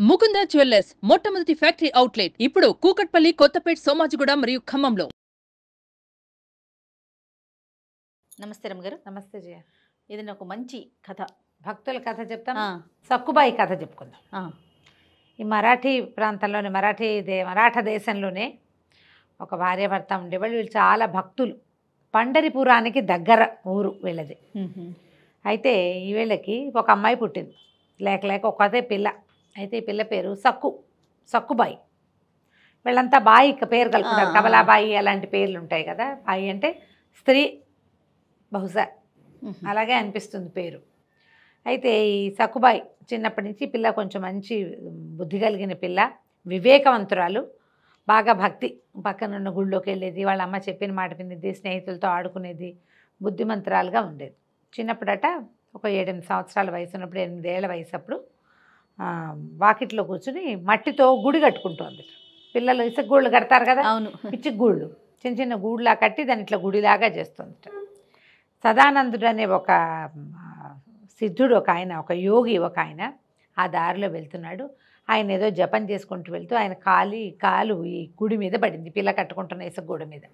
Mukunda jewellers మొట్టమొదటి factory outlet ఇప్పుడు కూకట్పల్లి, కొత్తపేట్, సోమాజిగూడ మరియు ఖమ్మంలో. నమస్తే రమ్మగారు. నమస్తే జయ. ఇది నాకు మంచి కథ, భక్తుల కథ చెప్తాం. సక్కుబాయి కథ చెప్పుకుందాం. ఈ మరాఠీ ప్రాంతంలోని మరాఠా దేశంలోనే ఒక భార్యాభర్త ఉండేవాళ్ళు. వీళ్ళు చాలా భక్తులు. పండరిపురానికి దగ్గర ఊరు వీళ్ళది. అయితే ఈ వీళ్ళకి ఒక అమ్మాయి పుట్టింది. లేక ఒకదే పిల్ల. అయితే ఈ పిల్ల పేరు సక్కుబాయి. వీళ్ళంతా బాయి పేరు కలుపుకుంటారు. కమలాబాయి అలాంటి పేర్లు ఉంటాయి కదా. బాయి అంటే స్త్రీ, బహుశా అలాగే అనిపిస్తుంది పేరు. అయితే ఈ సక్కుబాయి చిన్నప్పటి నుంచి పిల్ల కొంచెం మంచి బుద్ధి కలిగిన పిల్ల, వివేకవంతురాలు, బాగా భక్తి. పక్కనున్న గుళ్ళోకి వెళ్ళేది, వాళ్ళ అమ్మ చెప్పిన మాట వినేది, స్నేహితులతో ఆడుకునేది, బుద్ధిమంతురాలుగా ఉండేది. చిన్నప్పుడట ఒక 7-8 సంవత్సరాల వయసు ఉన్నప్పుడు, 8 ఏళ్ల వయసు అప్పుడు వాకిట్లో కూర్చుని మట్టితో గుడి కట్టుకుంటోంది. పిల్లలు ఇసుక గూళ్ళు కడతారు కదా, అవును, పిచ్చి గూళ్ళు, చిన్న చిన్న గూడులా కట్టి దాన్ని ఇట్లా గుడిలాగా చేస్తుంది. సదానందుడు అనే ఒక సిద్ధుడు, ఒక యోగి ఆ దారిలో వెళ్తున్నాడు. ఆయన ఏదో జపం చేసుకుంటూ వెళ్తూ ఆయన కాలు ఈ గుడి మీద పడింది. పిల్ల కట్టుకుంటున్న ఇసుగూడు మీద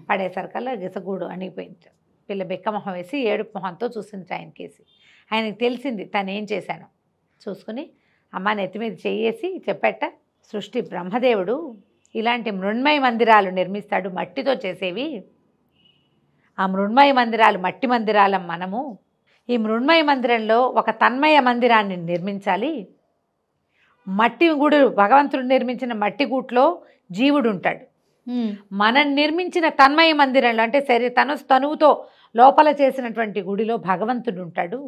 పడేసరికల్లా ఇసుగూడు అణిగిపోయింది. పిల్ల బెక్కమొహం వేసి ఏడుపు మొహంతో చూసింది ఆయనకేసి. ఆయనకి తెలిసింది తను ఏం చేశాను. చూసుకుని అమ్మ నెత్తి మీద చెయ్యేసి చెప్పేట, సృష్టి బ్రహ్మదేవుడు ఇలాంటి మృణ్మయ మందిరాలు నిర్మిస్తాడు, మట్టితో చేసేవి. ఆ మృణ్మయ మందిరాలు మట్టి మందిరాలం మనము. ఈ మృణ్మయ మందిరంలో ఒక తన్మయ మందిరాన్ని నిర్మించాలి. మట్టి గూడు, భగవంతుడు నిర్మించిన మట్టి గూట్లో జీవుడు ఉంటాడు. మనం నిర్మించిన తన్మయ మందిరంలో అంటే తనువుతో లోపల చేసినటువంటి గుడిలో భగవంతుడు ఉంటాడు.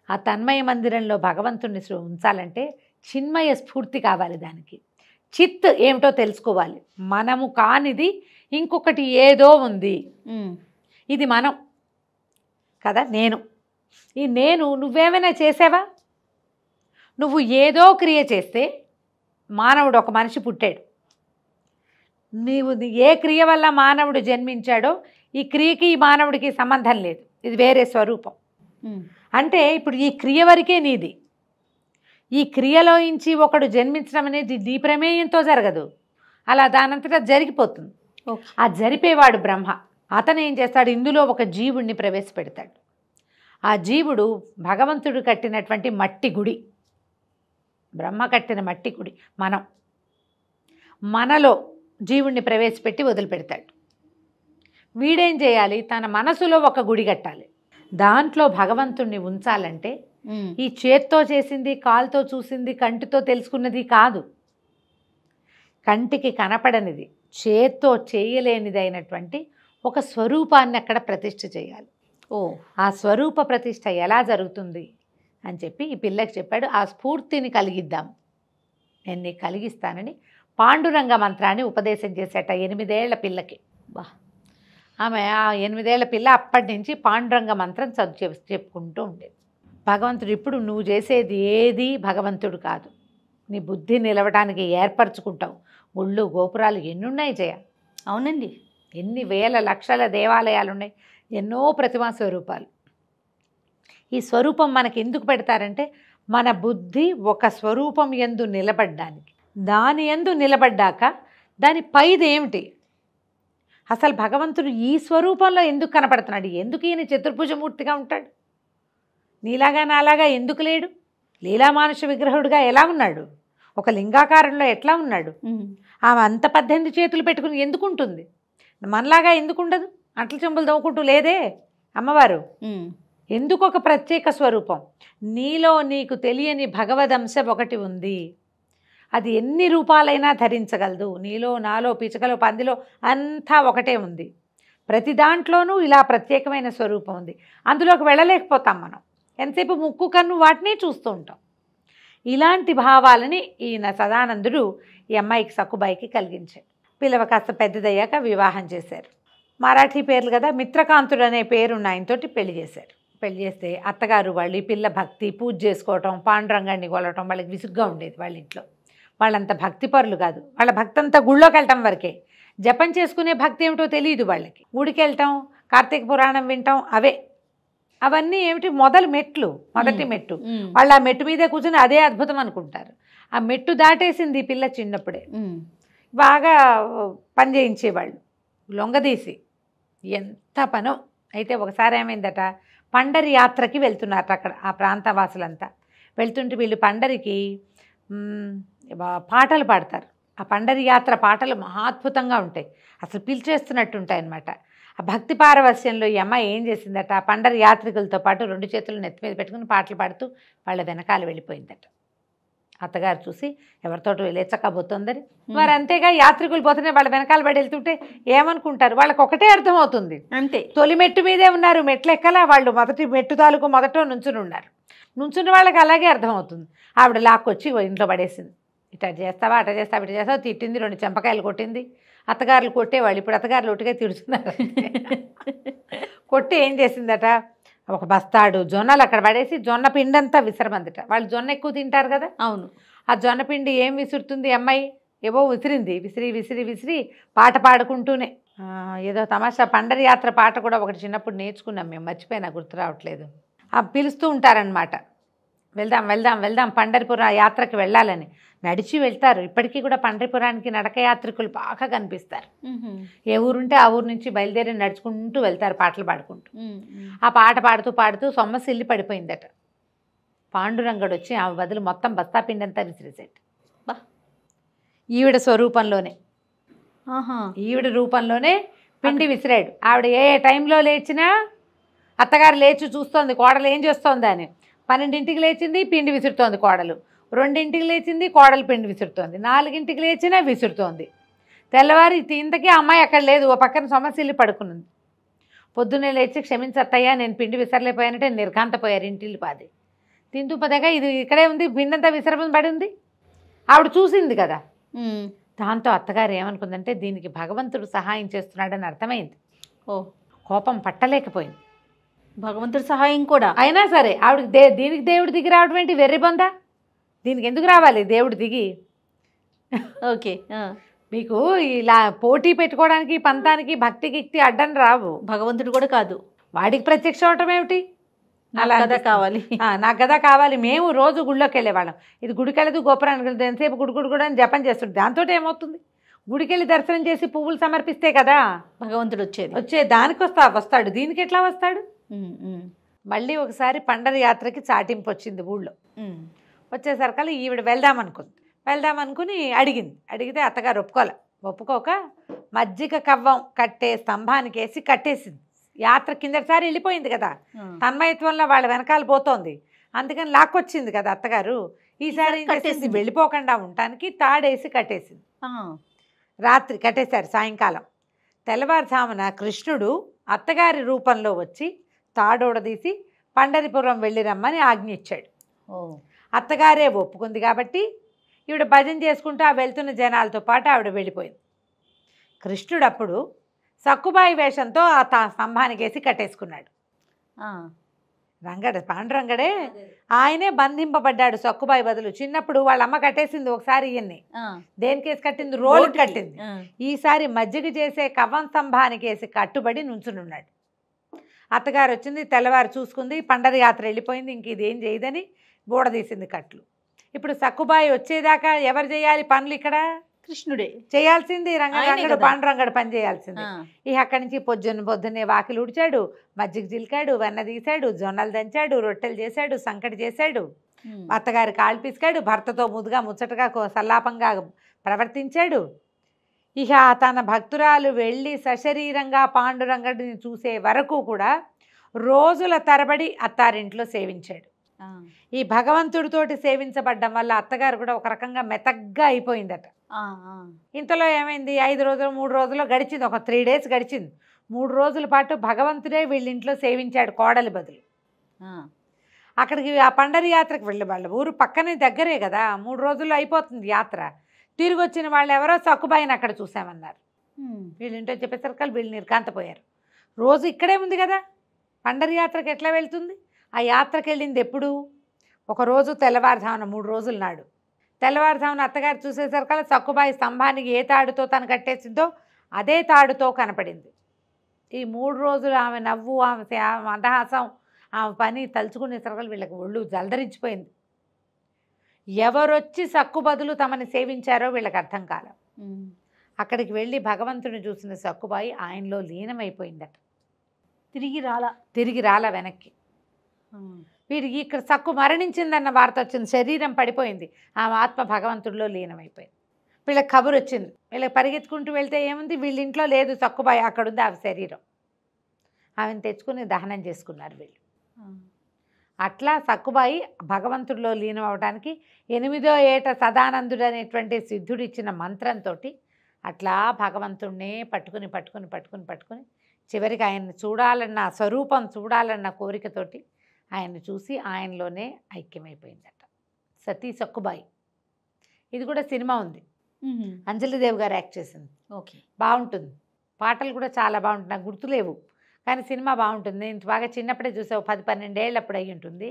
ఆ తన్మయ మందిరంలో భగవంతుడిని ఉంచాలంటే చిన్మయ స్ఫూర్తి కావాలి. దానికి చిత్ ఏమిటో తెలుసుకోవాలి. మనము కానిది ఇంకొకటి ఏదో ఉంది. ఇది మనం కదా, నేను నువ్వేమైనా చేసావా? నువ్వు ఏదో క్రియ చేస్తే మానవుడు, ఒక మనిషి పుట్టాడు. నీవు ఏ క్రియ వల్ల మానవుడు జన్మించాడో ఈ క్రియకి ఈ మానవుడికి సంబంధం లేదు. ఇది వేరే స్వరూపం. అంటే ఇప్పుడు ఈ క్రియ వరకే నీది. ఈ క్రియలోంచి ఒకడు జన్మించడం అనేది నీ ప్రమేయంతో జరగదు. అలా దానంతటా జరిగిపోతుంది. ఆ జరిపేవాడు బ్రహ్మ. అతను ఏం చేస్తాడు, ఇందులో ఒక జీవుడిని ప్రవేశపెడతాడు. ఆ జీవుడు భగవంతుడు కట్టినటువంటి మట్టి గుడి, బ్రహ్మ కట్టిన మట్టి గుడి మనలో జీవుణ్ణి ప్రవేశపెట్టి వదిలిపెడతాడు. వీడేం చేయాలి, తన మనసులో ఒక గుడి కట్టాలి. దాంట్లో భగవంతుణ్ణి ఉంచాలంటే ఈ చేత్తో చేసింది, కాలుతో చూసింది, కంటితో తెలుసుకున్నది కాదు. కంటికి కనపడనిది, చేత్తో చేయలేనిది అయినటువంటి ఒక స్వరూపాన్ని అక్కడ ప్రతిష్ఠ చేయాలి. ఆ స్వరూప ప్రతిష్ఠ ఎలా జరుగుతుంది అని చెప్పి ఈ పిల్లకి చెప్పాడు. ఆ స్ఫూర్తిని కలిగిద్దాం, నేను నీకు కలిగిస్తానని పాండురంగ మంత్రాన్ని ఉపదేశం చేసేట 8 ఏళ్ల పిల్లకి. ఆమె ఆ 8 ఏళ్ల పిల్ల అప్పటి నుంచి పాండురంగ మంత్రం చెప్పుకుంటూ ఉండేది. భగవంతుడు, ఇప్పుడు నువ్వు చేసేది ఏది భగవంతుడు కాదు, నీ బుద్ధి నిలవడానికి ఏర్పరచుకుంటావు. గుళ్ళు గోపురాలు ఎన్నున్నాయి జయ. అవునండి, ఎన్ని వేల లక్షల దేవాలయాలు ఉన్నాయి, ఎన్నో ప్రతిమా స్వరూపాలు. ఈ స్వరూపం మనకి ఎందుకు పెడతారంటే మన బుద్ధి ఒక స్వరూపం యందు నిలబడ్డానికి. దాని యందు నిలబడ్డాక దాని పైది ఏమిటి, అసలు భగవంతుడు ఈ స్వరూపంలో ఎందుకు కనపడుతున్నాడు, ఎందుకు ఈయన చతుర్భుజమూర్తిగా ఉంటాడు, నీలాగా నాలాగా ఎందుకు లేడు, లీలామానుష విగ్రహుడిగా ఎలా ఉన్నాడు, ఒక లింగాకారంలో ఎట్లా ఉన్నాడు, ఆమె అంత 18 చేతులు పెట్టుకుని ఎందుకు ఉంటుంది, మనలాగా ఎందుకు ఉండదు, అంట్ల చెంబులు తవ్వుకుంటూ లేదే అమ్మవారు. ఎందుకు ఒక ప్రత్యేక స్వరూపం. నీలో నీకు తెలియని భగవదంశ ఒకటి ఉంది, అది ఎన్ని రూపాలైనా ధరించగలదు. నీలో, నాలో, పిచకలో, పందిలో అంతా ఒకటే ఉంది. ప్రతి దాంట్లోనూ ఇలా ప్రత్యేకమైన స్వరూపం ఉంది. అందులోకి వెళ్ళలేకపోతాం మనం. ఎంతసేపు ముక్కు కన్ను వాటినే చూస్తూ ఉంటాం. ఇలాంటి భావాలని ఈయన సదానందుడు ఈ అమ్మాయికి, సక్కుబాయికి కలిగించాడు. పిల్లవ కాస్త పెద్దదయ్యాక వివాహం చేశారు. మరాఠీ పేర్లు కదా, మిత్రకాంతుడు అనే పేరున్న ఆయనతోటి పెళ్లి చేశారు. పెళ్లి చేస్తే అత్తగారు వాళ్ళు ఈ పిల్ల భక్తి, పూజ చేసుకోవటం, పాండురంగాన్ని కొలవటం వాళ్ళకి విసుగ్గా ఉండేది. వాళ్ళ ఇంట్లో వాళ్ళంత భక్తిపరులు కాదు. వాళ్ళ భక్తి అంతా గుళ్ళోకి వెళ్ళటం వరకే. జపం చేసుకునే భక్తి ఏమిటో తెలియదు వాళ్ళకి. గుడికి వెళ్ళటం, కార్తీక పురాణం వినటం అవే. అవన్నీ ఏమిటి మొదటి మెట్టు వాళ్ళు ఆ మెట్టు మీదే కూర్చొని అదే అద్భుతం అనుకుంటారు. ఆ మెట్టు దాటేసింది ఈ పిల్ల చిన్నప్పుడే. బాగా పని చేయించేవాళ్ళు లొంగదీసి, ఎంత పనో. అయితే ఒకసారి ఏమైందట, పండరి యాత్రకి వెళ్తున్నారు అక్కడ ఆ ప్రాంత వాసులంతా. వెళ్తుంటే వీళ్ళు పండరికి పాటలు పాడతారు. ఆ పండరి యాత్ర పాటలు మహాద్భుతంగా ఉంటాయి, అసలు పిలిచేస్తున్నట్టు ఉంటాయి అన్నమాట. ఆ భక్తి పారవస్యంలో ఈ అమ్మాయి ఏం చేసిందట, ఆ పండరి యాత్రికులతో పాటు 2 చేతులు నెత్తి మీద పెట్టుకుని పాటలు పాడుతూ వాళ్ళ వెనకాల వెళ్ళిపోయిందట. అత్తగారు చూసి ఎవరితోటి లేచకపోతుందని, మరి అంతేగా యాత్రికులు పోతేనే వాళ్ళ వెనకాల పడి వెళ్తుంటే ఏమనుకుంటారు, వాళ్ళకి ఒకటే అర్థమవుతుంది, అంతే. తొలి మెట్టు మీదే ఉన్నారు, మెట్లు ఎక్కలా, వాళ్ళు మొదటి మెట్టు తాలూకు మొదట నుంచుని ఉన్నారు. నుంచున్న వాళ్ళకి అలాగే అర్థమవుతుంది. ఆవిడ లాక్కొచ్చి ఇంట్లో పడేసింది. ఇట్లా చేస్తావా, అట్లా చేస్తావా, ఇట్లా చేస్తావా, తిట్టింది, 2 చెంపకాయలు కొట్టింది. అత్తగారులు కొట్టేవాళ్ళు, ఇప్పుడు అత్తగారులు ఒట్టుగా తిడుతున్నారు. కొట్టి ఏం చేసిందట, ఒక బస్తాడు జొన్నలు అక్కడ పడేసి జొన్న పిండంతా విసరమందిట. వాళ్ళు జొన్న ఎక్కువ తింటారు కదా. అవును. ఆ జొన్న పిండి ఏం విసురుతుంది అమ్మాయి, ఏవో విసిరింది. విసిరి విసిరి విసిరి పాట పాడుకుంటూనే ఏదో తమాషా పండరి యాత్ర పాట కూడా ఒకటి చిన్నప్పుడు నేర్చుకున్నాం మేము, మర్చిపోయినా, గుర్తు రావట్లేదు. పిలుస్తూ ఉంటారనమాట, వెళ్దాం వెళ్దాం వెళ్దాం పండరిపురం యాత్రకి వెళ్ళాలని. నడిచి వెళ్తారు. ఇప్పటికీ కూడా పండరిపురానికి నడక యాత్రికులు బాగా కనిపిస్తారు. ఏ ఊరుంటే ఆ ఊరు నుంచి బయలుదేరి నడుచుకుంటూ వెళ్తారు పాటలు పాడుకుంటూ. ఆ పాట పాడుతూ పాడుతూ సొమ్మసిల్లి పడిపోయిందట. పాండురంగడు వచ్చి ఆమె బదులు మొత్తం బస్తా పిండంతా విసిరేసాడు. ఈవిడ స్వరూపంలోనే, ఈవిడ రూపంలోనే పిండి విసిరాడు. ఆవిడ ఏ టైంలో లేచినా అత్తగారు లేచి చూస్తోంది కోడలు ఏం చేస్తోంది అని. 12ంటికి లేచింది, పిండి విసురుతోంది కోడలు. 2ంటికి లేచింది, కోడలు పిండి విసురుతోంది. 4ంటికి లేచినా విసురుతోంది. తెల్లవారి ఇంతకీ అమ్మాయి అక్కడ లేదు, ఓ పక్కన సమస్యలు పడుకున్నది. పొద్దున్నే లేచి క్షమించత్తయ్యా నేను పిండి విసరలేకపోయానంటే నిర్ఘాంతపోయారు ఇంటిల్లి పాది. తింటూ పదగా ఇది ఇక్కడే ఉంది, పిండంతా విసరమని పడి ఉంది. ఆవిడ చూసింది కదా. దాంతో అత్తగారు ఏమనుకుందంటే దీనికి భగవంతుడు సహాయం చేస్తున్నాడని అర్థమైంది. కోపం పట్టలేకపోయింది. భగవంతుడి సహాయం కూడా అయినా సరే ఆవిడకి దీనికి దేవుడు దిగి రావడం ఏంటి, వెర్రిబొందా, దీనికి ఎందుకు రావాలి దేవుడు దిగి? ఓకే. మీకు ఇలా పోటీ పెట్టుకోవడానికి పంతానికి భక్తి గిక్తి అడ్డం రావు. భగవంతుడు కూడా కాదు, వాడికి ప్రత్యక్ష అవటం ఏమిటి, అలా కదా కావాలి, నాకు కదా కావాలి. మేము రోజు గుడిలోకి వెళ్ళేవాళ్ళం. ఇది గుడికి వెళ్ళదు, గోపురానికి వెళ్ళదు, ఎంతసేపు గుడి కూడా అని జపం చేస్తుంది. దాంతో ఏమవుతుంది, గుడికెళ్ళి దర్శనం చేసి పువ్వులు సమర్పిస్తే కదా భగవంతుడు వచ్చే దానికి వస్తాడు. దీనికి ఎట్లా వస్తాడు? మళ్ళీ ఒకసారి పండరి యాత్రకి చాటింపు వచ్చింది ఊళ్ళో. వచ్చేసరికల్లా ఈవిడ వెళ్దామనుకుని అడిగితే అత్తగారు ఒప్పుకోక మజ్జిగ కవ్వం కట్టే స్తంభానికి వేసి కట్టేసింది. యాత్ర కిందటిసారి వెళ్ళిపోయింది కదా, తన్మయత్వంలో వాళ్ళ వెనకాల పోతోంది, అందుకని లాక్కొచ్చింది కదా అత్తగారు. ఈసారి కట్టేసి వెళ్ళిపోకుండా ఉండటానికి తాడేసి కట్టేసింది. రాత్రి కట్టేశారు. సాయంకాలం తెల్లవారుజామున కృష్ణుడు అత్తగారి రూపంలో వచ్చి తాడోడదీసి పండరిపురం వెళ్ళి రమ్మని ఆజ్ఞ ఇచ్చాడు. అత్తగారే ఒప్పుకుంది కాబట్టి ఈవిడ భజన చేసుకుంటూ ఆ వెళ్తున్న జనాలతో పాటు ఆవిడ వెళ్ళిపోయింది. కృష్ణుడు అప్పుడు సక్కుబాయి వేషంతో ఆ స్తంభానికి వేసి కట్టేసుకున్నాడు. పాండురంగడే ఆయనే బంధింపబడ్డాడు సక్కుబాయి బదులు. చిన్నప్పుడు వాళ్ళ అమ్మ కట్టేసింది ఒకసారి ఈయన్ని. దేనికేసి కట్టింది, రోడ్డు కట్టింది. ఈసారి మజ్జిగ చేసే కవ్వం స్తంభానికి వేసి కట్టుబడి నుంచునున్నాడు. అత్తగారు వచ్చింది, తెల్లవారు చూసుకుంది, పండరి యాత్ర వెళ్ళిపోయింది, ఇంక ఇదేం చేయదని బూడదీసింది కట్లు. ఇప్పుడు సక్కుబాయి వచ్చేదాకా ఎవరు చేయాలి పనులు? ఇక్కడ కృష్ణుడే చేయాల్సింది. రంగడు పాండురంగడు పని చేయాల్సింది. ఇక అక్కడి నుంచి పొద్దున్నే వాకిలు ఉడిచాడు, మజ్జిగ చిలికాడు, వెన్న తీశాడు, జొన్నలు దంచాడు, రొట్టెలు చేశాడు, సంకటి చేశాడు, అత్తగారి కాళ్ళు పిసికాడు, భర్తతో ముచ్చటగా సల్లాపంగా ప్రవర్తించాడు. ఇక తన భక్తురాలు వెళ్ళి సశరీరంగా పాండురంగడిని చూసే వరకు కూడా రోజుల తరబడి అత్తారింట్లో సేవించాడు. ఈ భగవంతుడితోటి సేవించబడ్డం వల్ల అత్తగారు కూడా ఒక రకంగా మెతగ్గా అయిపోయిందట. ఇంతలో ఏమైంది, 5 రోజులు 3 రోజులు గడిచింది, ఒక 3 days గడిచింది. 3 రోజుల పాటు భగవంతుడే వీళ్ళింట్లో సేవించాడు కోడలి బదులు. అక్కడికి ఆ పండరి యాత్రకు వెళ్ళి వాళ్ళ ఊరు పక్కనే దగ్గరే కదా, 3 రోజుల్లో అయిపోతుంది యాత్ర. తిరిగి వచ్చిన వాళ్ళు ఎవరో సక్కుబాయిని అక్కడ చూసామన్నారు. వీళ్ళింటో చెప్పేసరికి వీళ్ళు నిర్ఘాంతపోయారు. రోజు ఇక్కడే ఉంది కదా, పండరి యాత్రకు ఎట్లా వెళ్తుంది? ఆ యాత్రకు వెళ్ళింది ఎప్పుడు? ఒకరోజు తెల్లవారుజామున 3 రోజుల నాడు తెల్లవారుజామున అత్తగారు చూసేసరికల్లా సక్కుబాయి స్తంభానికి ఏ తాడుతో తను కట్టేసిందో అదే తాడుతో కనపడింది. ఈ 3 రోజులు ఆమె నవ్వు, ఆమె మందహాసం, ఆ పని తలుచుకునేసరికి వీళ్ళకి ఒళ్ళు జలదరించిపోయింది. ఎవరొచ్చి సక్కు బదులు తమని సేవించారో వీళ్ళకి అర్థం కాల. అక్కడికి వెళ్ళి భగవంతుని చూసిన సక్కుబాయి ఆయనలో లీనమైపోయిందట. తిరిగి రాలా వెనక్కి. వీడికి ఇక్కడ సక్కు మరణించిందన్న వార్త వచ్చింది, శరీరం పడిపోయింది, ఆమె ఆత్మ భగవంతుడిలో లీనమైపోయింది. వీళ్ళకి కబురు వచ్చింది. వీళ్ళకి పరిగెత్తుకుంటూ వెళ్తే ఏముంది, వీళ్ళ ఇంట్లో లేదు సక్కుబాయి, అక్కడుంది ఆమె శరీరం. ఆమెను తెచ్చుకుని దహనం చేసుకున్నారు వీళ్ళు. అట్లా సక్కుబాయి భగవంతుడిలో లీనం అవడానికి 8వ ఏట సదానందుడు అనేటువంటి సిద్ధుడు ఇచ్చిన మంత్రంతో అట్లా భగవంతుడినే పట్టుకుని చివరికి ఆయన్ని చూడాలన్న స్వరూపం చూడాలన్న కోరికతోటి ఆయన్ని చూసి ఆయనలోనే ఐక్యమైపోయిందట సతీ సక్కుబాయి. ఇది కూడా సినిమా ఉంది, అంజలిదేవి గారు యాక్ట్ చేసింది. ఓకే, బాగుంటుంది. పాటలు కూడా చాలా బాగుంటుంది, నాకు గుర్తులేవు కానీ సినిమా బాగుంటుంది. నేను బాగా చిన్నప్పుడే చూసావు, 10-12 ఏళ్ళు అప్పుడు అయ్యి ఉంటుంది.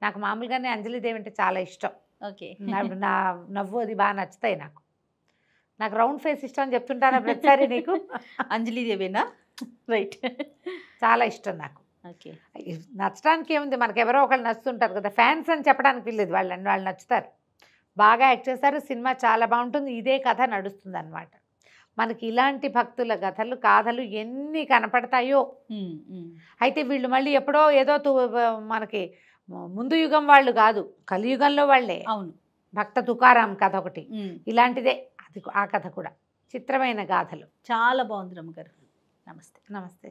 నాకు మామూలుగానే అంజలిదేవి అంటే చాలా ఇష్టం. ఓకే, నా నవ్వు అది బాగా నచ్చుతాయి నాకు. నాకు రౌండ్ ఫేస్ ఇష్టం అని చెప్తుంటాను ప్రతిసారి నీకు. అంజలిదేవేనా? రైట్, చాలా ఇష్టం నాకు. ఓకే, నచ్చడానికి ఏముంది, మనకు ఎవరో ఒకళ్ళు నచ్చుతుంటారు కదా, ఫ్యాన్స్ అని చెప్పడానికి వీల్లేదు, వాళ్ళు నచ్చుతారు, బాగా యాక్ట్ చేస్తారు, సినిమా చాలా బాగుంటుంది. ఇదే కథ నడుస్తుంది అన్నమాట. మనకి ఇలాంటి భక్తుల కాథలు ఎన్ని కనపడతాయో. అయితే వీళ్ళు మళ్ళీ ఎప్పుడో ఏదో మనకి ముందు యుగం వాళ్ళు కాదు, కలియుగంలో వాళ్ళే. అవును, భక్త తుకారాం కథ ఒకటి ఇలాంటిదే, అది ఆ కథ కూడా చిత్రమైన గాథలు. చాలా బాగుంది రమ్మగారు. నమస్తే. నమస్తే.